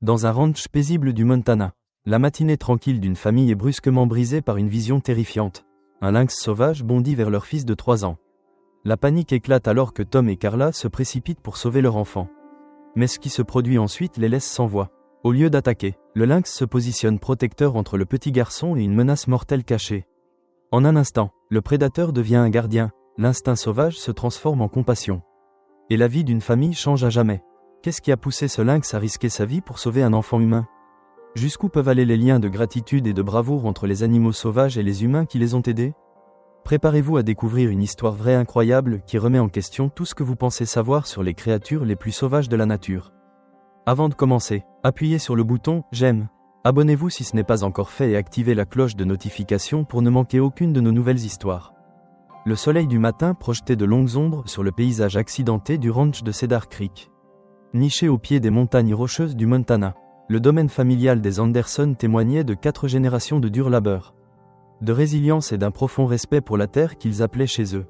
Dans un ranch paisible du Montana, la matinée tranquille d'une famille est brusquement brisée par une vision terrifiante. Un lynx sauvage bondit vers leur fils de 3 ans. La panique éclate alors que Tom et Carla se précipitent pour sauver leur enfant. Mais ce qui se produit ensuite les laisse sans voix. Au lieu d'attaquer, le lynx se positionne protecteur entre le petit garçon et une menace mortelle cachée. En un instant, le prédateur devient un gardien, l'instinct sauvage se transforme en compassion. Et la vie d'une famille change à jamais. Qu'est-ce qui a poussé ce lynx à risquer sa vie pour sauver un enfant humain? Jusqu'où peuvent aller les liens de gratitude et de bravoure entre les animaux sauvages et les humains qui les ont aidés? Préparez-vous à découvrir une histoire vraie incroyable qui remet en question tout ce que vous pensez savoir sur les créatures les plus sauvages de la nature. Avant de commencer, appuyez sur le bouton « J'aime ». Abonnez-vous si ce n'est pas encore fait et activez la cloche de notification pour ne manquer aucune de nos nouvelles histoires. Le soleil du matin projetait de longues ombres sur le paysage accidenté du ranch de Cedar Creek. Niché au pied des montagnes rocheuses du Montana, le domaine familial des Anderson témoignait de 4 générations de dur labeur, de résilience et d'un profond respect pour la terre qu'ils appelaient chez eux.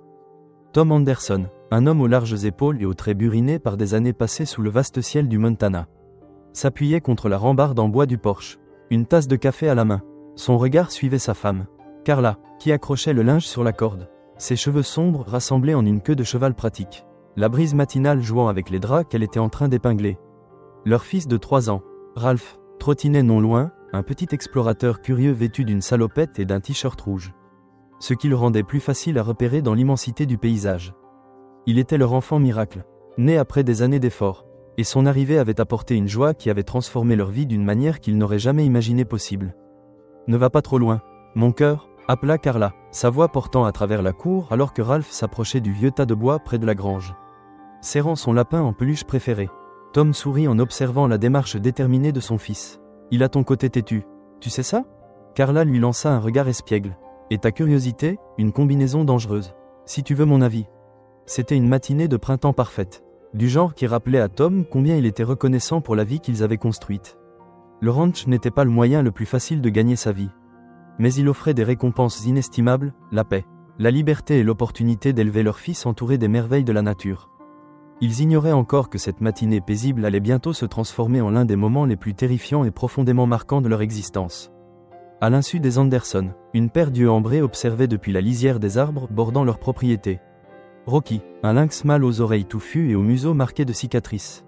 Tom Anderson, un homme aux larges épaules et aux traits burinés par des années passées sous le vaste ciel du Montana, s'appuyait contre la rambarde en bois du porche, une tasse de café à la main. Son regard suivait sa femme, Carla, qui accrochait le linge sur la corde, ses cheveux sombres rassemblés en une queue de cheval pratique, la brise matinale jouant avec les draps qu'elle était en train d'épingler. Leur fils de 3 ans, Ralph, trottinait non loin, un petit explorateur curieux vêtu d'une salopette et d'un t-shirt rouge, ce qui le rendait plus facile à repérer dans l'immensité du paysage. Il était leur enfant miracle, né après des années d'efforts, et son arrivée avait apporté une joie qui avait transformé leur vie d'une manière qu'ils n'auraient jamais imaginé possible. « Ne va pas trop loin, mon cœur », appela Carla, sa voix portant à travers la cour alors que Ralph s'approchait du vieux tas de bois près de la grange, serrant son lapin en peluche préféré. Tom sourit en observant la démarche déterminée de son fils. « Il a ton côté têtu, tu sais ça ?» Carla lui lança un regard espiègle. « Et ta curiosité, une combinaison dangereuse. Si tu veux mon avis. » C'était une matinée de printemps parfaite, du genre qui rappelait à Tom combien il était reconnaissant pour la vie qu'ils avaient construite. Le ranch n'était pas le moyen le plus facile de gagner sa vie, mais il offrait des récompenses inestimables, la paix, la liberté et l'opportunité d'élever leur fils entouré des merveilles de la nature. Ils ignoraient encore que cette matinée paisible allait bientôt se transformer en l'un des moments les plus terrifiants et profondément marquants de leur existence. À l'insu des Anderson, une paire d'yeux ambrés observait depuis la lisière des arbres bordant leur propriété Rocky, un lynx mâle aux oreilles touffues et au museau marqué de cicatrices,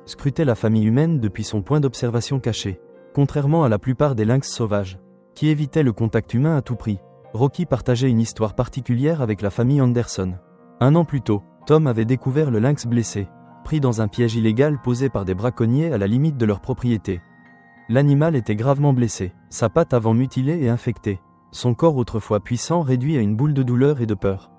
scrutait la famille humaine depuis son point d'observation caché. Contrairement à la plupart des lynx sauvages, qui évitaient le contact humain à tout prix, Rocky partageait une histoire particulière avec la famille Anderson. 1 an plus tôt, Tom avait découvert le lynx blessé, pris dans un piège illégal posé par des braconniers à la limite de leur propriété. L'animal était gravement blessé, sa patte avant mutilée et infectée, son corps autrefois puissant réduit à une boule de douleur et de peur.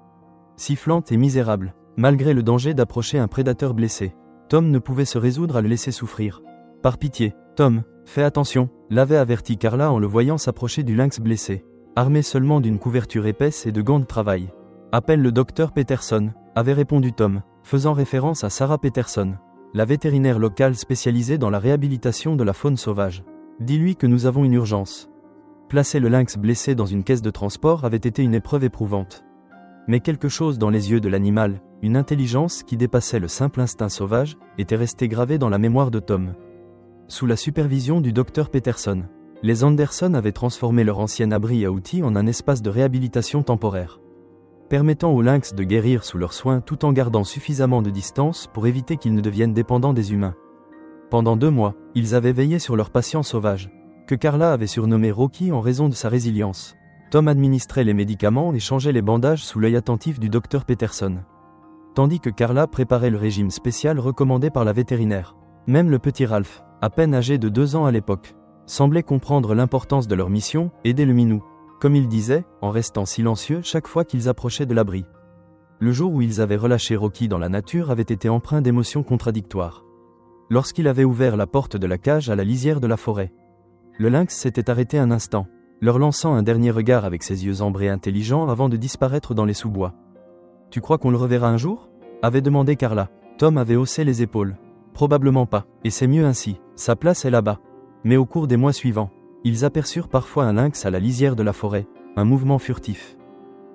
Sifflante et misérable, malgré le danger d'approcher un prédateur blessé, Tom ne pouvait se résoudre à le laisser souffrir. « Par pitié, Tom, fais attention », l'avait averti Carla en le voyant s'approcher du lynx blessé, armé seulement d'une couverture épaisse et de gants de travail. « Appelle le docteur Peterson », avait répondu Tom, faisant référence à Sarah Peterson, la vétérinaire locale spécialisée dans la réhabilitation de la faune sauvage. « Dis-lui que nous avons une urgence. » Placer le lynx blessé dans une caisse de transport avait été une épreuve éprouvante. Mais quelque chose dans les yeux de l'animal, une intelligence qui dépassait le simple instinct sauvage, était resté gravé dans la mémoire de Tom. Sous la supervision du docteur Peterson, les Anderson avaient transformé leur ancien abri à outils en un espace de réhabilitation temporaire, permettant aux lynx de guérir sous leurs soins tout en gardant suffisamment de distance pour éviter qu'ils ne deviennent dépendants des humains. Pendant 2 mois, ils avaient veillé sur leur patient sauvage, que Carla avait surnommé Rocky en raison de sa résilience. Tom administrait les médicaments et changeait les bandages sous l'œil attentif du docteur Peterson, tandis que Carla préparait le régime spécial recommandé par la vétérinaire. Même le petit Ralph, à peine âgé de 2 ans à l'époque, semblait comprendre l'importance de leur mission, aider le minou, comme il disait, en restant silencieux chaque fois qu'ils approchaient de l'abri. Le jour où ils avaient relâché Rocky dans la nature avait été empreint d'émotions contradictoires. Lorsqu'il avait ouvert la porte de la cage à la lisière de la forêt, le lynx s'était arrêté un instant, leur lançant un dernier regard avec ses yeux ambrés intelligents avant de disparaître dans les sous-bois. « Tu crois qu'on le reverra un jour ?» avait demandé Carla. Tom avait haussé les épaules. « Probablement pas, et c'est mieux ainsi, sa place est là-bas. » Mais au cours des mois suivants, ils aperçurent parfois un lynx à la lisière de la forêt, un mouvement furtif,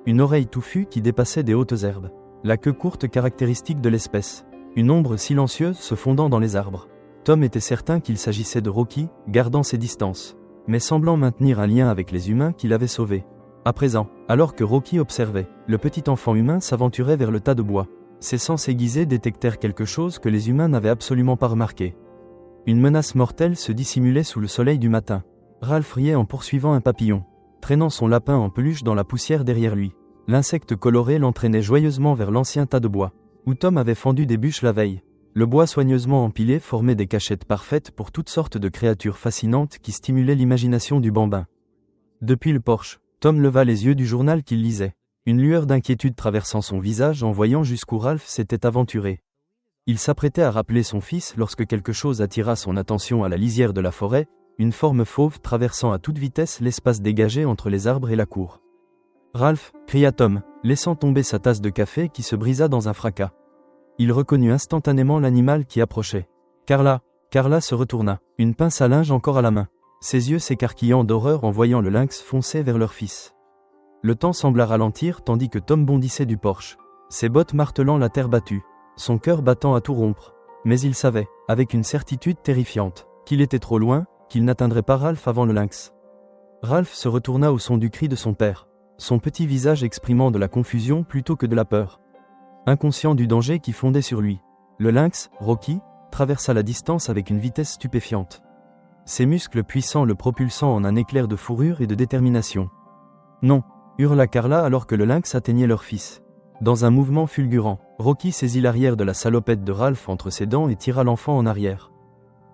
une oreille touffue qui dépassait des hautes herbes, la queue courte caractéristique de l'espèce, une ombre silencieuse se fondant dans les arbres. Tom était certain qu'il s'agissait de Rocky, gardant ses distances, mais semblant maintenir un lien avec les humains qu'il avait sauvés. À présent, alors que Rocky observait, le petit enfant humain s'aventurait vers le tas de bois. Ses sens aiguisés détectèrent quelque chose que les humains n'avaient absolument pas remarqué. Une menace mortelle se dissimulait sous le soleil du matin. Ralph riait en poursuivant un papillon, traînant son lapin en peluche dans la poussière derrière lui. L'insecte coloré l'entraînait joyeusement vers l'ancien tas de bois, où Tom avait fendu des bûches la veille. Le bois soigneusement empilé formait des cachettes parfaites pour toutes sortes de créatures fascinantes qui stimulaient l'imagination du bambin. Depuis le porche, Tom leva les yeux du journal qu'il lisait, une lueur d'inquiétude traversant son visage en voyant jusqu'où Ralph s'était aventuré. Il s'apprêtait à rappeler son fils lorsque quelque chose attira son attention à la lisière de la forêt, une forme fauve traversant à toute vitesse l'espace dégagé entre les arbres et la cour. « Ralph !» cria Tom, laissant tomber sa tasse de café qui se brisa dans un fracas. Il reconnut instantanément l'animal qui approchait. Carla se retourna, une pince à linge encore à la main, ses yeux s'écarquillant d'horreur en voyant le lynx foncer vers leur fils. Le temps sembla ralentir tandis que Tom bondissait du porche, ses bottes martelant la terre battue, son cœur battant à tout rompre. Mais il savait, avec une certitude terrifiante, qu'il était trop loin, qu'il n'atteindrait pas Ralph avant le lynx. Ralph se retourna au son du cri de son père, son petit visage exprimant de la confusion plutôt que de la peur. Inconscient du danger qui fondait sur lui, le lynx, Rocky, traversa la distance avec une vitesse stupéfiante. Ses muscles puissants le propulsant en un éclair de fourrure et de détermination. « Non !» hurla Carla alors que le lynx atteignait leur fils. Dans un mouvement fulgurant, Rocky saisit l'arrière de la salopette de Ralph entre ses dents et tira l'enfant en arrière.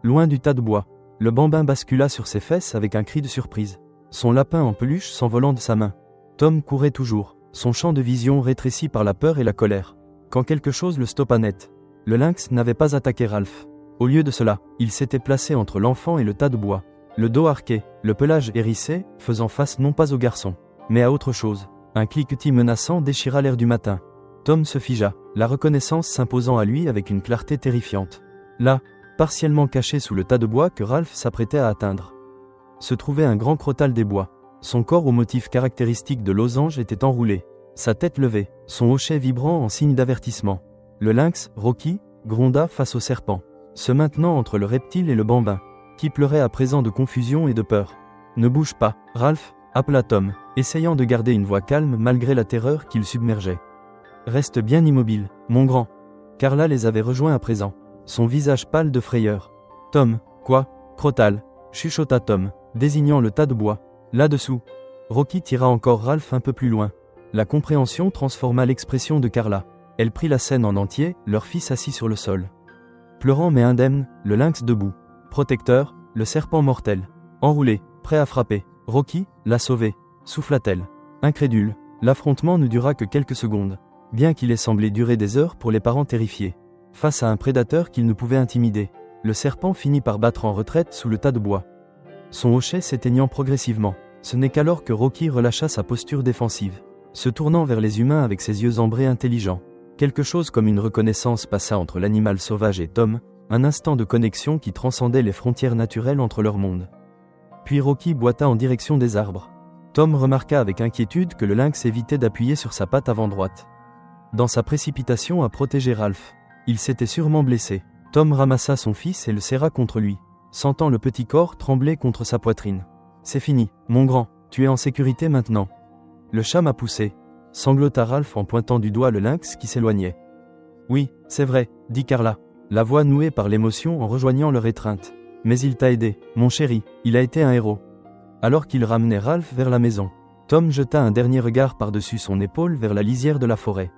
Loin du tas de bois, le bambin bascula sur ses fesses avec un cri de surprise, son lapin en peluche s'envolant de sa main. Tom courait toujours, son champ de vision rétréci par la peur et la colère. Quand quelque chose le stoppa net. Le lynx n'avait pas attaqué Ralph. Au lieu de cela, il s'était placé entre l'enfant et le tas de bois. Le dos arqué, le pelage hérissé, faisant face non pas au garçon, mais à autre chose. Un cliquetis menaçant déchira l'air du matin. Tom se figea, la reconnaissance s'imposant à lui avec une clarté terrifiante. Là, partiellement caché sous le tas de bois que Ralph s'apprêtait à atteindre, se trouvait un grand crottal des bois. Son corps au motif caractéristique de losange était enroulé. Sa tête levée, son hochet vibrant en signe d'avertissement. Le lynx, Rocky, gronda face au serpent, se maintenant entre le reptile et le bambin, qui pleurait à présent de confusion et de peur. « Ne bouge pas, Ralph !» appela Tom, essayant de garder une voix calme malgré la terreur qu'il submergeait. « Reste bien immobile, mon grand. » Carla les avait rejoints à présent, son visage pâle de frayeur. « Tom, quoi ? Crottal !» chuchota Tom, désignant le tas de bois. « Là-dessous !» Rocky tira encore Ralph un peu plus loin. La compréhension transforma l'expression de Carla. Elle prit la scène en entier, leur fils assis sur le sol. Pleurant mais indemne, le lynx debout. Protecteur, le serpent mortel. Enroulé, prêt à frapper. Rocky, l'a sauvé, souffla-t-elle. Incrédule, l'affrontement ne dura que quelques secondes, bien qu'il ait semblé durer des heures pour les parents terrifiés. Face à un prédateur qu'ils ne pouvaient intimider, le serpent finit par battre en retraite sous le tas de bois. Son hochet s'éteignant progressivement, ce n'est qu'alors que Rocky relâcha sa posture défensive, se tournant vers les humains avec ses yeux ambrés intelligents. Quelque chose comme une reconnaissance passa entre l'animal sauvage et Tom, un instant de connexion qui transcendait les frontières naturelles entre leurs mondes. Puis Rocky boita en direction des arbres. Tom remarqua avec inquiétude que le lynx évitait d'appuyer sur sa patte avant droite. Dans sa précipitation à protéger Ralph, il s'était sûrement blessé. Tom ramassa son fils et le serra contre lui, sentant le petit corps trembler contre sa poitrine. « C'est fini, mon grand, tu es en sécurité maintenant. » Le chat m'a poussé, sanglota Ralph en pointant du doigt le lynx qui s'éloignait. « Oui, c'est vrai, » dit Carla, la voix nouée par l'émotion en rejoignant leur étreinte. « Mais il t'a aidé, mon chéri, il a été un héros. » Alors qu'il ramenait Ralph vers la maison, Tom jeta un dernier regard par-dessus son épaule vers la lisière de la forêt.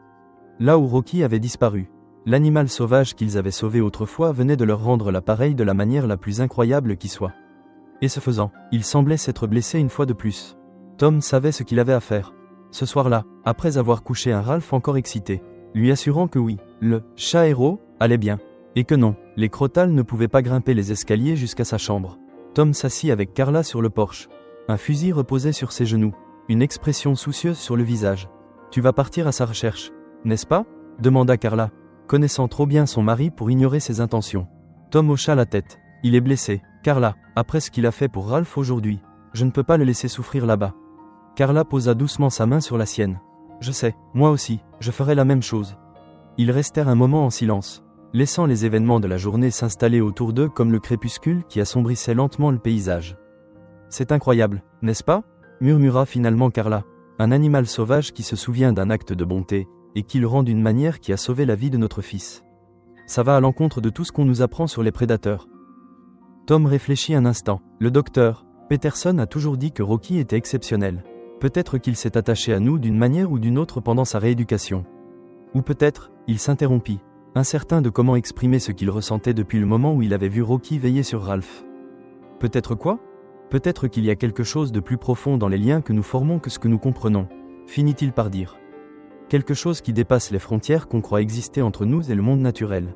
Là où Rocky avait disparu, l'animal sauvage qu'ils avaient sauvé autrefois venait de leur rendre l'appareil de la manière la plus incroyable qui soit. Et ce faisant, il semblait s'être blessé une fois de plus. Tom savait ce qu'il avait à faire. Ce soir-là, après avoir couché un Ralph encore excité, lui assurant que oui, le « chat héros » allait bien, et que non, les Crottal ne pouvaient pas grimper les escaliers jusqu'à sa chambre. Tom s'assit avec Carla sur le porche. Un fusil reposait sur ses genoux, une expression soucieuse sur le visage. « Tu vas partir à sa recherche, n'est-ce pas ?» demanda Carla, connaissant trop bien son mari pour ignorer ses intentions. Tom hocha la tête. « Il est blessé, Carla, après ce qu'il a fait pour Ralph aujourd'hui. Je ne peux pas le laisser souffrir là-bas. » Carla posa doucement sa main sur la sienne. « Je sais, moi aussi, je ferai la même chose. » Ils restèrent un moment en silence. laissant les événements de la journée s'installer autour d'eux comme le crépuscule qui assombrissait lentement le paysage. C'est incroyable, n'est-ce pas ? Murmura finalement Carla. Un animal sauvage qui se souvient d'un acte de bonté, et qui le rend d'une manière qui a sauvé la vie de notre fils. Ça va à l'encontre de tout ce qu'on nous apprend sur les prédateurs. Tom réfléchit un instant. Le docteur Peterson a toujours dit que Rocky était exceptionnel. Peut-être qu'il s'est attaché à nous d'une manière ou d'une autre pendant sa rééducation. Ou peut-être, il s'interrompit, incertain de comment exprimer ce qu'il ressentait depuis le moment où il avait vu Rocky veiller sur Ralph. Peut-être quoi ? Peut-être qu'il y a quelque chose de plus profond dans les liens que nous formons que ce que nous comprenons, finit-il par dire. Quelque chose qui dépasse les frontières qu'on croit exister entre nous et le monde naturel.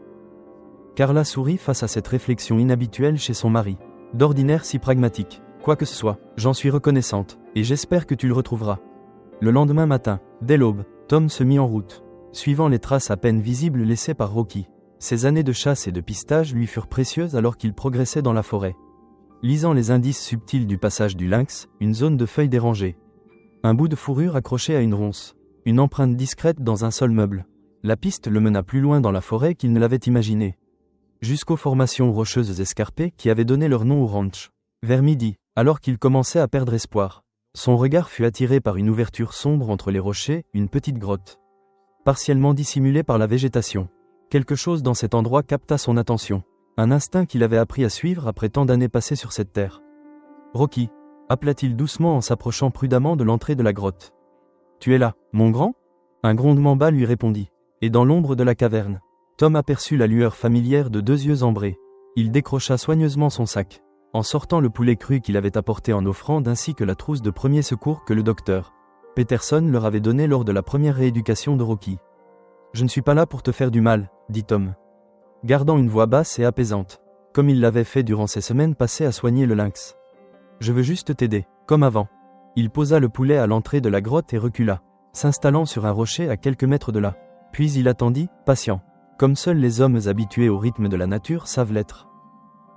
Carla sourit face à cette réflexion inhabituelle chez son mari, d'ordinaire si pragmatique. Quoi que ce soit, j'en suis reconnaissante, et j'espère que tu le retrouveras. Le lendemain matin, dès l'aube, Tom se mit en route, suivant les traces à peine visibles laissées par Rocky. Ses années de chasse et de pistage lui furent précieuses alors qu'il progressait dans la forêt. Lisant les indices subtils du passage du lynx, une zone de feuilles dérangées. Un bout de fourrure accroché à une ronce. Une empreinte discrète dans un sol meuble. La piste le mena plus loin dans la forêt qu'il ne l'avait imaginé. Jusqu'aux formations rocheuses escarpées qui avaient donné leur nom au ranch. Vers midi, alors qu'il commençait à perdre espoir, son regard fut attiré par une ouverture sombre entre les rochers, une petite grotte. Partiellement dissimulée par la végétation. Quelque chose dans cet endroit capta son attention. Un instinct qu'il avait appris à suivre après tant d'années passées sur cette terre. Rocky, appela-t-il doucement en s'approchant prudemment de l'entrée de la grotte. Tu es là, mon grand ? Un grondement bas lui répondit. Et dans l'ombre de la caverne, Tom aperçut la lueur familière de deux yeux ambrés. Il décrocha soigneusement son sac, en sortant le poulet cru qu'il avait apporté en offrande ainsi que la trousse de premier secours que le docteur Peterson leur avait donné lors de la première rééducation de Rocky. « Je ne suis pas là pour te faire du mal, » dit Tom, gardant une voix basse et apaisante, comme il l'avait fait durant ces semaines passées à soigner le lynx. « Je veux juste t'aider, comme avant. » Il posa le poulet à l'entrée de la grotte et recula, s'installant sur un rocher à quelques mètres de là. Puis il attendit, patient, comme seuls les hommes habitués au rythme de la nature savent l'être.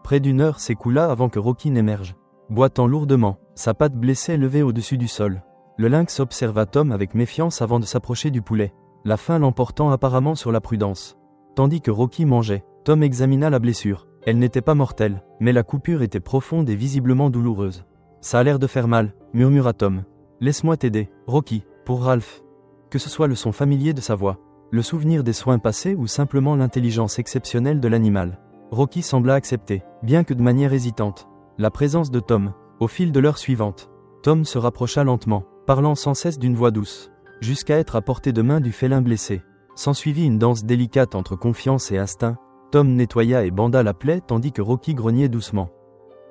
Près d'une heure s'écoula avant que Rocky n'émerge, boitant lourdement, sa patte blessée levée au-dessus du sol. Le lynx observa Tom avec méfiance avant de s'approcher du poulet, la faim l'emportant apparemment sur la prudence. Tandis que Rocky mangeait, Tom examina la blessure. Elle n'était pas mortelle, mais la coupure était profonde et visiblement douloureuse. « Ça a l'air de faire mal », murmura Tom. « Laisse-moi t'aider, Rocky, pour Ralph. » Que ce soit le son familier de sa voix, le souvenir des soins passés ou simplement l'intelligence exceptionnelle de l'animal, Rocky sembla accepter, bien que de manière hésitante, la présence de Tom. Au fil de l'heure suivante, Tom se rapprocha lentement, parlant sans cesse d'une voix douce, jusqu'à être à portée de main du félin blessé. S'ensuivit une danse délicate entre confiance et instinct. Tom nettoya et banda la plaie tandis que Rocky grognait doucement,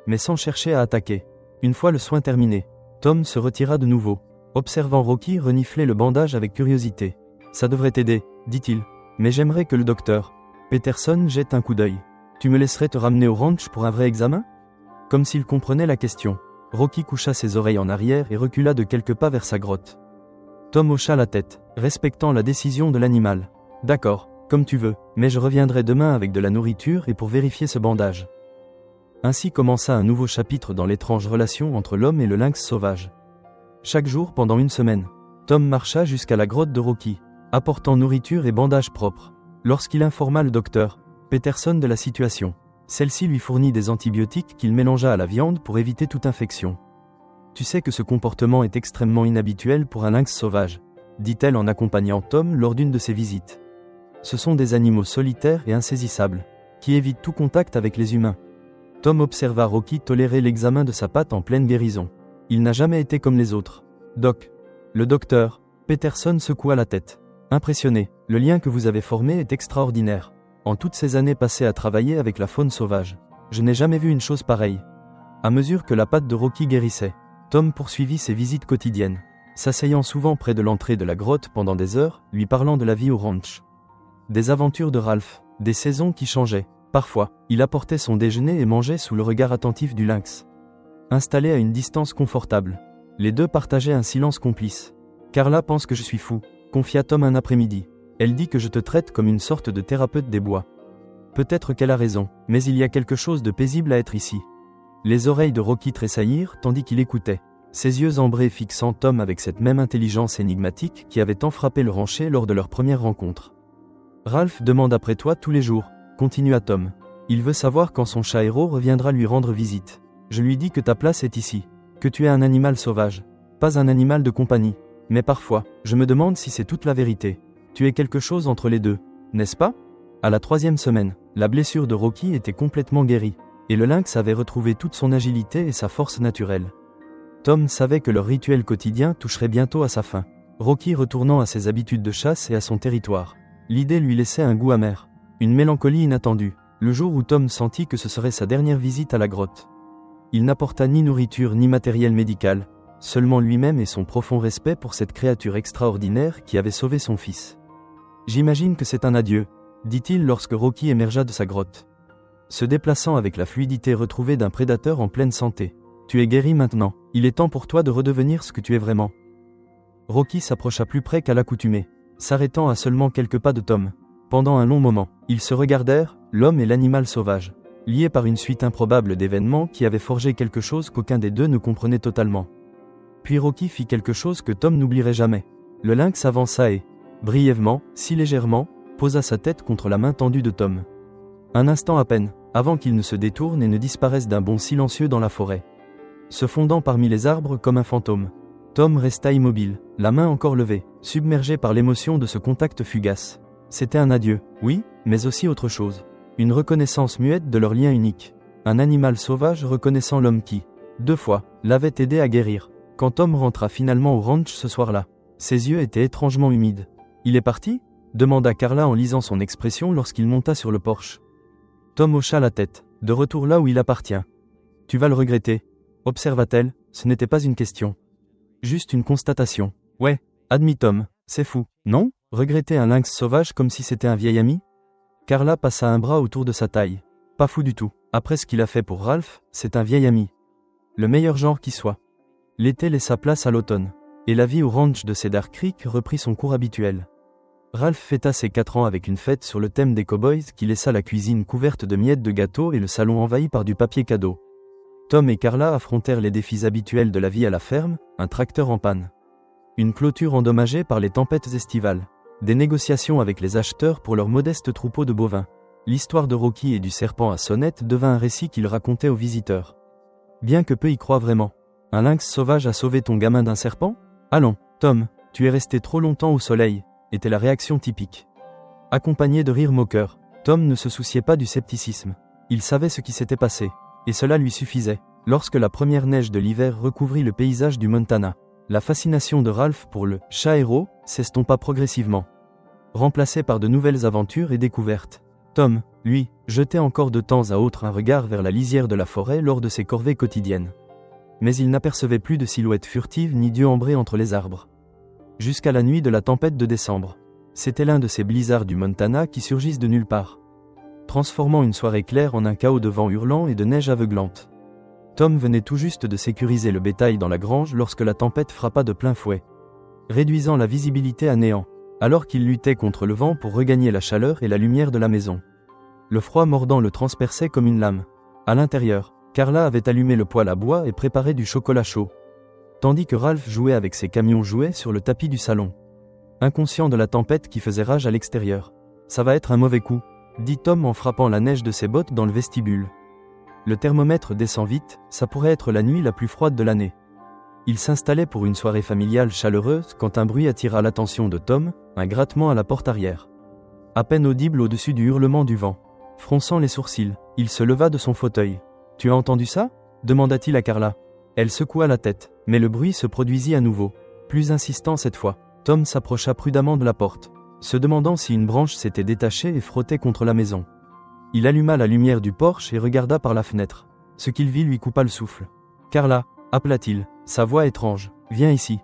mais sans chercher à attaquer. Une fois le soin terminé, Tom se retira de nouveau, observant Rocky renifler le bandage avec curiosité. « Ça devrait t'aider, » dit-il, « mais j'aimerais que le docteur Peterson jette un coup d'œil. Tu me laisserais te ramener au ranch pour un vrai examen ?» Comme s'il comprenait la question, Rocky coucha ses oreilles en arrière et recula de quelques pas vers sa grotte. Tom hocha la tête, respectant la décision de l'animal. « D'accord, comme tu veux, mais je reviendrai demain avec de la nourriture et pour vérifier ce bandage. » Ainsi commença un nouveau chapitre dans l'étrange relation entre l'homme et le lynx sauvage. Chaque jour pendant une semaine, Tom marcha jusqu'à la grotte de Rocky, apportant nourriture et bandages propres. Lorsqu'il informa le docteur Peterson de la situation, celle-ci lui fournit des antibiotiques qu'il mélangea à la viande pour éviter toute infection. « Tu sais que ce comportement est extrêmement inhabituel pour un lynx sauvage, » dit-elle en accompagnant Tom lors d'une de ses visites. Ce sont des animaux solitaires et insaisissables, qui évitent tout contact avec les humains. Tom observa Rocky tolérer l'examen de sa patte en pleine guérison. Il n'a jamais été comme les autres. Doc. Le docteur Peterson secoua la tête. Impressionné, le lien que vous avez formé est extraordinaire. En toutes ces années passées à travailler avec la faune sauvage, je n'ai jamais vu une chose pareille. À mesure que la patte de Rocky guérissait, Tom poursuivit ses visites quotidiennes, s'asseyant souvent près de l'entrée de la grotte pendant des heures, lui parlant de la vie au ranch. Des aventures de Ralph, des saisons qui changeaient. Parfois, il apportait son déjeuner et mangeait sous le regard attentif du lynx. Installés à une distance confortable, les deux partageaient un silence complice. « Carla pense que je suis fou », confia Tom un après-midi. « Elle dit que je te traite comme une sorte de thérapeute des bois. » Peut-être qu'elle a raison, mais il y a quelque chose de paisible à être ici. Les oreilles de Rocky tressaillirent tandis qu'il écoutait, ses yeux ambrés fixant Tom avec cette même intelligence énigmatique qui avait tant frappé le rancher lors de leur première rencontre. « Ralph demande après toi tous les jours, » continua Tom. Il veut savoir quand son chat héros reviendra lui rendre visite. Je lui dis que ta place est ici, que tu es un animal sauvage, pas un animal de compagnie. Mais parfois, je me demande si c'est toute la vérité. Tu es quelque chose entre les deux, n'est-ce pas? À la 3e semaine, la blessure de Rocky était complètement guérie, et le lynx avait retrouvé toute son agilité et sa force naturelle. Tom savait que leur rituel quotidien toucherait bientôt à sa fin. Rocky retournant à ses habitudes de chasse et à son territoire. L'idée lui laissait un goût amer, une mélancolie inattendue, le jour où Tom sentit que ce serait sa dernière visite à la grotte. Il n'apporta ni nourriture ni matériel médical, seulement lui-même et son profond respect pour cette créature extraordinaire qui avait sauvé son fils. « J'imagine que c'est un adieu », dit-il lorsque Rocky émergea de sa grotte. Se déplaçant avec la fluidité retrouvée d'un prédateur en pleine santé. « Tu es guéri maintenant, il est temps pour toi de redevenir ce que tu es vraiment. » Rocky s'approcha plus près qu'à l'accoutumée, s'arrêtant à seulement quelques pas de Tom. Pendant un long moment, ils se regardèrent, l'homme et l'animal sauvage, liés par une suite improbable d'événements qui avaient forgé quelque chose qu'aucun des deux ne comprenait totalement. Puis Rocky fit quelque chose que Tom n'oublierait jamais. Le lynx avança et, brièvement, si légèrement, posa sa tête contre la main tendue de Tom. Un instant à peine, avant qu'il ne se détourne et ne disparaisse d'un bond silencieux dans la forêt. Se fondant parmi les arbres comme un fantôme, Tom resta immobile, la main encore levée, submergé par l'émotion de ce contact fugace. C'était un adieu, oui, mais aussi autre chose. Une reconnaissance muette de leur lien unique. Un animal sauvage reconnaissant l'homme qui, 2 fois, l'avait aidé à guérir. Quand Tom rentra finalement au ranch ce soir-là, ses yeux étaient étrangement humides. « Il est parti ?» demanda Carla en lisant son expression lorsqu'il monta sur le porche. Tom hocha la tête, de retour là où il appartient. « Tu vas le regretter » observa-t-elle, ce n'était pas une question. Juste une constatation. « Ouais, admit Tom, c'est fou, non ? Regretter un lynx sauvage comme si c'était un vieil ami ?» Carla passa un bras autour de sa taille. « Pas fou du tout, après ce qu'il a fait pour Ralph, c'est un vieil ami. Le meilleur genre qui soit. » L'été laissa place à l'automne, et la vie au ranch de Cedar Creek reprit son cours habituel. Ralph fêta ses 4 ans avec une fête sur le thème des cowboys qui laissa la cuisine couverte de miettes de gâteau et le salon envahi par du papier cadeau. Tom et Carla affrontèrent les défis habituels de la vie à la ferme, un tracteur en panne. Une clôture endommagée par les tempêtes estivales. Des négociations avec les acheteurs pour leur modeste troupeau de bovins. L'histoire de Rocky et du serpent à sonnette devint un récit qu'il racontait aux visiteurs. Bien que peu y croient vraiment. Un lynx sauvage a sauvé ton gamin d'un serpent ? Allons, Tom, tu es resté trop longtemps au soleil, était la réaction typique. Accompagné de rires moqueurs, Tom ne se souciait pas du scepticisme. Il savait ce qui s'était passé, et cela lui suffisait. Lorsque la première neige de l'hiver recouvrit le paysage du Montana, la fascination de Ralph pour le chat héros s'estompa progressivement, remplacée par de nouvelles aventures et découvertes. Tom, lui, jetait encore de temps à autre un regard vers la lisière de la forêt lors de ses corvées quotidiennes. Mais il n'apercevait plus de silhouettes furtives ni d'yeux ambrés entre les arbres. Jusqu'à la nuit de la tempête de décembre. C'était l'un de ces blizzards du Montana qui surgissent de nulle part, transformant une soirée claire en un chaos de vent hurlant et de neige aveuglante. Tom venait tout juste de sécuriser le bétail dans la grange lorsque la tempête frappa de plein fouet, réduisant la visibilité à néant, alors qu'il luttait contre le vent pour regagner la chaleur et la lumière de la maison. Le froid mordant le transperçait comme une lame. À l'intérieur, Carla avait allumé le poêle à bois et préparé du chocolat chaud, tandis que Ralph jouait avec ses camions jouets sur le tapis du salon, inconscient de la tempête qui faisait rage à l'extérieur. « Ça va être un mauvais coup », dit Tom en frappant la neige de ses bottes dans le vestibule. Le thermomètre descend vite, ça pourrait être la nuit la plus froide de l'année. Il s'installait pour une soirée familiale chaleureuse quand un bruit attira l'attention de Tom, un grattement à la porte arrière. À peine audible au-dessus du hurlement du vent. Fronçant les sourcils, il se leva de son fauteuil. « Tu as entendu ça ?» demanda-t-il à Carla. Elle secoua la tête, mais le bruit se produisit à nouveau, plus insistant cette fois. Tom s'approcha prudemment de la porte, se demandant si une branche s'était détachée et frottait contre la maison. Il alluma la lumière du porche et regarda par la fenêtre. Ce qu'il vit lui coupa le souffle. « Carla » appela-t-il, sa voix étrange. « Viens ici. »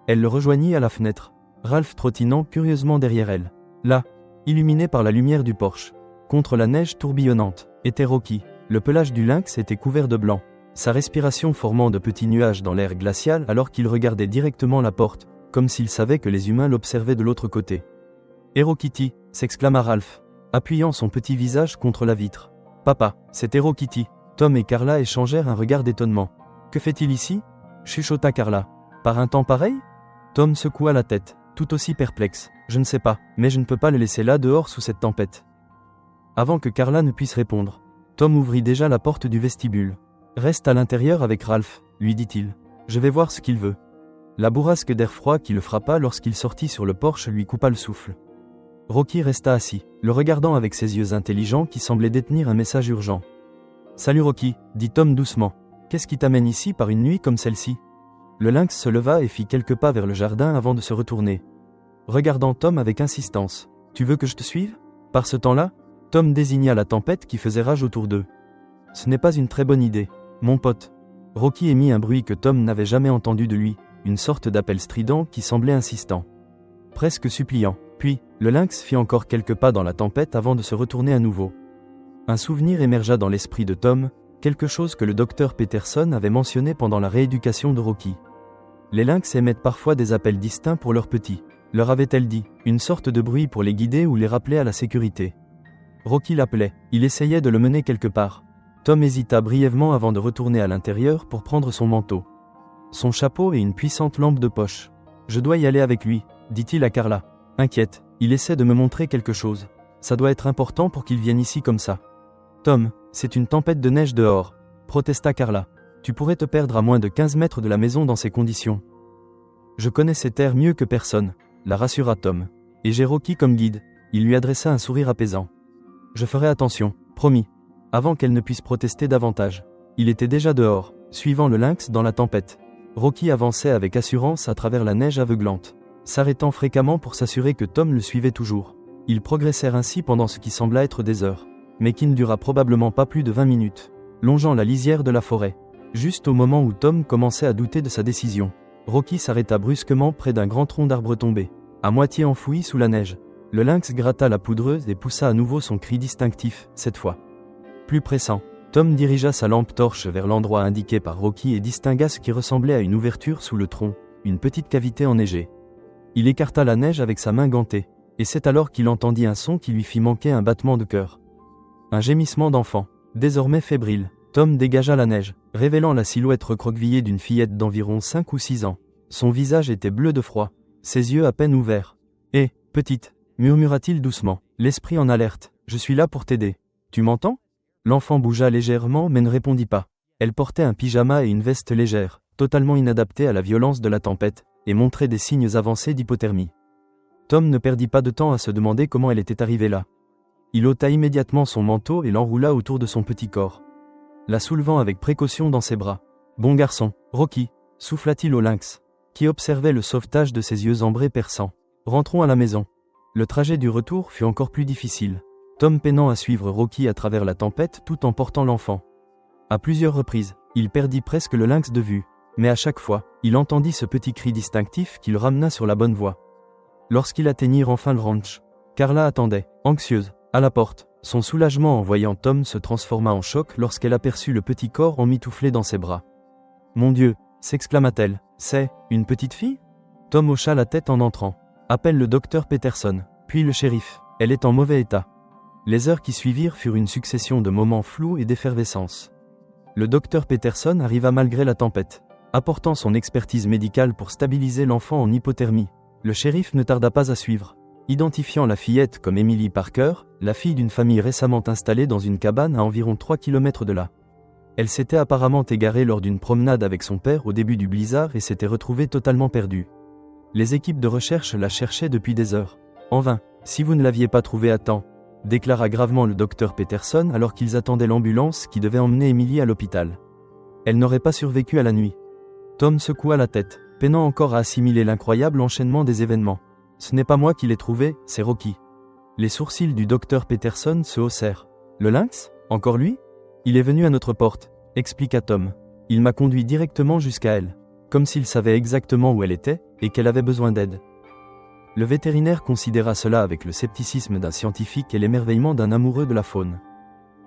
Elle le rejoignit à la fenêtre, Ralph trottinant curieusement derrière elle. Là, illuminé par la lumière du porche, contre la neige tourbillonnante, était Rocky. Le pelage du lynx était couvert de blanc, sa respiration formant de petits nuages dans l'air glacial alors qu'il regardait directement la porte, comme s'il savait que les humains l'observaient de l'autre côté. « Hero Kitty » s'exclama Ralph, appuyant son petit visage contre la vitre. « Papa, c'est Hero Kitty !» Tom et Carla échangèrent un regard d'étonnement. « Que fait-il ici ?» chuchota Carla. « Par un temps pareil ?» Tom secoua la tête, tout aussi perplexe. « Je ne sais pas, mais je ne peux pas le laisser là dehors sous cette tempête. » Avant que Carla ne puisse répondre, Tom ouvrit déjà la porte du vestibule. « Reste à l'intérieur avec Ralph, lui dit-il. Je vais voir ce qu'il veut. » La bourrasque d'air froid qui le frappa lorsqu'il sortit sur le porche lui coupa le souffle. Rocky resta assis, le regardant avec ses yeux intelligents qui semblaient détenir un message urgent. « Salut Rocky, dit Tom doucement. Qu'est-ce qui t'amène ici par une nuit comme celle-ci » Le lynx se leva et fit quelques pas vers le jardin avant de se retourner. Regardant Tom avec insistance. « Tu veux que je te suive ?» Par ce temps-là, Tom désigna la tempête qui faisait rage autour d'eux. « Ce n'est pas une très bonne idée, mon pote. » Rocky émit un bruit que Tom n'avait jamais entendu de lui, une sorte d'appel strident qui semblait insistant. Presque suppliant. Puis, le lynx fit encore quelques pas dans la tempête avant de se retourner à nouveau. Un souvenir émergea dans l'esprit de Tom, quelque chose que le docteur Peterson avait mentionné pendant la rééducation de Rocky. Les lynx émettent parfois des appels distincts pour leurs petits. Leur avait-elle dit, une sorte de bruit pour les guider ou les rappeler à la sécurité. Rocky l'appelait, il essayait de le mener quelque part. Tom hésita brièvement avant de retourner à l'intérieur pour prendre son manteau, son chapeau et une puissante lampe de poche. « Je dois y aller avec lui, dit-il à Carla. Inquiète, il essaie de me montrer quelque chose. Ça doit être important pour qu'il vienne ici comme ça. » Tom, c'est une tempête de neige dehors, protesta Carla. Tu pourrais te perdre à moins de 15 mètres de la maison dans ces conditions. Je connais ces terres mieux que personne, la rassura Tom. Et j'ai Rocky comme guide. Il lui adressa un sourire apaisant. Je ferai attention, promis. Avant qu'elle ne puisse protester davantage. Il était déjà dehors, suivant le lynx dans la tempête. Rocky avançait avec assurance à travers la neige aveuglante, s'arrêtant fréquemment pour s'assurer que Tom le suivait toujours. Ils progressèrent ainsi pendant ce qui sembla être des heures, mais qui ne dura probablement pas plus de 20 minutes, longeant la lisière de la forêt. Juste au moment où Tom commençait à douter de sa décision, Rocky s'arrêta brusquement près d'un grand tronc d'arbre tombé, à moitié enfoui sous la neige. Le lynx gratta la poudreuse et poussa à nouveau son cri distinctif, cette fois plus pressant. Tom dirigea sa lampe torche vers l'endroit indiqué par Rocky et distingua ce qui ressemblait à une ouverture sous le tronc, une petite cavité enneigée. Il écarta la neige avec sa main gantée, et c'est alors qu'il entendit un son qui lui fit manquer un battement de cœur. Un gémissement d'enfant, désormais fébrile. Tom dégagea la neige, révélant la silhouette recroquevillée d'une fillette d'environ 5 ou 6 ans. Son visage était bleu de froid, ses yeux à peine ouverts. « Hé, petite » murmura-t-il doucement, l'esprit en alerte, « je suis là pour t'aider. Tu m'entends » L'enfant bougea légèrement mais ne répondit pas. Elle portait un pyjama et une veste légère, totalement inadaptée à la violence de la tempête, et montrait des signes avancés d'hypothermie. Tom ne perdit pas de temps à se demander comment elle était arrivée là. Il ôta immédiatement son manteau et l'enroula autour de son petit corps, la soulevant avec précaution dans ses bras. « Bon garçon, Rocky » souffla-t-il au lynx, qui observait le sauvetage de ses yeux ambrés perçants. « Rentrons à la maison. » Le trajet du retour fut encore plus difficile. Tom peinant à suivre Rocky à travers la tempête tout en portant l'enfant. À plusieurs reprises, il perdit presque le lynx de vue, mais à chaque fois, il entendit ce petit cri distinctif qui le ramena sur la bonne voie. Lorsqu'il atteignit enfin le ranch, Carla attendait, anxieuse, à la porte. Son soulagement en voyant Tom se transforma en choc lorsqu'elle aperçut le petit corps emmitouflé dans ses bras. « Mon Dieu !» s'exclama-t-elle. « C'est une petite fille ?» Tom hocha la tête en entrant. « Appelle le docteur Peterson, puis le shérif. Elle est en mauvais état. » Les heures qui suivirent furent une succession de moments flous et d'effervescence. Le docteur Peterson arriva malgré la tempête, apportant son expertise médicale pour stabiliser l'enfant en hypothermie. Le shérif ne tarda pas à suivre, identifiant la fillette comme Emily Parker, la fille d'une famille récemment installée dans une cabane à environ 3 km de là. Elle s'était apparemment égarée lors d'une promenade avec son père au début du blizzard et s'était retrouvée totalement perdue. Les équipes de recherche la cherchaient depuis des heures. En vain, si vous ne l'aviez pas trouvée à temps, déclara gravement le docteur Peterson alors qu'ils attendaient l'ambulance qui devait emmener Emily à l'hôpital. Elle n'aurait pas survécu à la nuit. Tom secoua la tête, peinant encore à assimiler l'incroyable enchaînement des événements. « Ce n'est pas moi qui l'ai trouvée, c'est Rocky. » Les sourcils du docteur Peterson se haussèrent. « Le lynx ? Encore lui ? Il est venu à notre porte, » expliqua Tom. « Il m'a conduit directement jusqu'à elle, comme s'il savait exactement où elle était et qu'elle avait besoin d'aide. » Le vétérinaire considéra cela avec le scepticisme d'un scientifique et l'émerveillement d'un amoureux de la faune.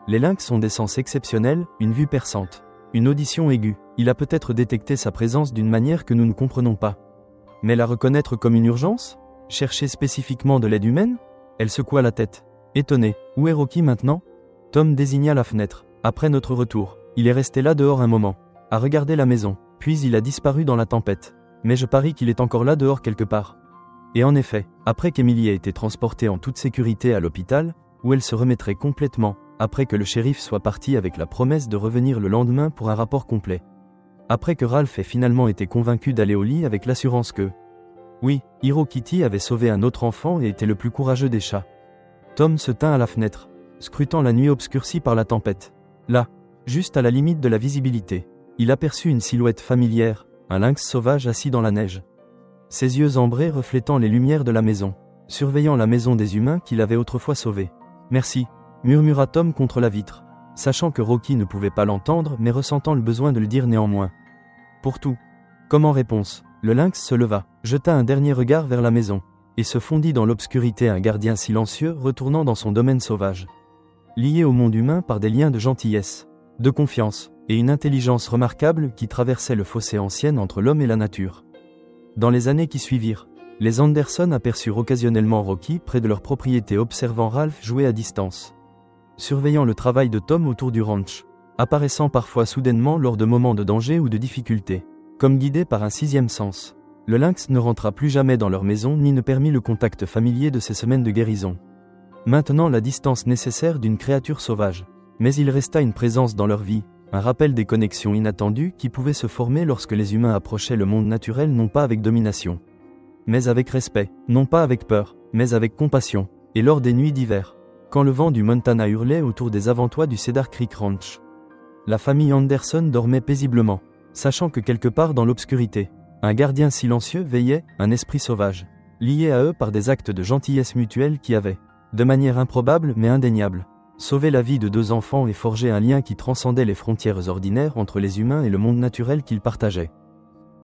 Les lynx ont des sens exceptionnels, une vue perçante, une audition aiguë. Il a peut-être détecté sa présence d'une manière que nous ne comprenons pas. Mais la reconnaître comme une urgence ? Chercher spécifiquement de l'aide humaine ? Elle secoua la tête. Étonnée. Où est Rocky maintenant ? Tom désigna la fenêtre. Après notre retour, il est resté là dehors un moment, à regarder la maison, puis il a disparu dans la tempête. Mais je parie qu'il est encore là dehors quelque part. Et en effet, après qu'Emily ait été transportée en toute sécurité à l'hôpital, où elle se remettrait complètement, après que le shérif soit parti avec la promesse de revenir le lendemain pour un rapport complet. Après que Ralph ait finalement été convaincu d'aller au lit avec l'assurance que, oui, Hiro Kitty avait sauvé un autre enfant et était le plus courageux des chats. Tom se tint à la fenêtre, scrutant la nuit obscurcie par la tempête. Là, juste à la limite de la visibilité, il aperçut une silhouette familière, un lynx sauvage assis dans la neige. Ses yeux ambrés reflétant les lumières de la maison, surveillant la maison des humains qu'il avait autrefois sauvée. « Merci », murmura Tom contre la vitre, sachant que Rocky ne pouvait pas l'entendre mais ressentant le besoin de le dire néanmoins. Pour tout. Comme en réponse, le lynx se leva, jeta un dernier regard vers la maison, et se fondit dans l'obscurité un gardien silencieux retournant dans son domaine sauvage. Lié au monde humain par des liens de gentillesse, de confiance, et une intelligence remarquable qui traversait le fossé ancien entre l'homme et la nature. Dans les années qui suivirent, les Anderson aperçurent occasionnellement Rocky près de leur propriété observant Ralph jouer à distance. Surveillant le travail de Tom autour du ranch, apparaissant parfois soudainement lors de moments de danger ou de difficulté. Comme guidé par un sixième sens, le lynx ne rentra plus jamais dans leur maison ni ne permit le contact familier de ces semaines de guérison. Maintenant la distance nécessaire d'une créature sauvage. Mais il resta une présence dans leur vie, un rappel des connexions inattendues qui pouvaient se former lorsque les humains approchaient le monde naturel non pas avec domination, mais avec respect, non pas avec peur, mais avec compassion, et lors des nuits d'hiver, quand le vent du Montana hurlait autour des avant-toits du Cedar Creek Ranch. La famille Anderson dormait paisiblement, sachant que quelque part dans l'obscurité, un gardien silencieux veillait, un esprit sauvage, lié à eux par des actes de gentillesse mutuelle qui avaient, de manière improbable mais indéniable, sauvé la vie de deux enfants et forgé un lien qui transcendait les frontières ordinaires entre les humains et le monde naturel qu'ils partageaient.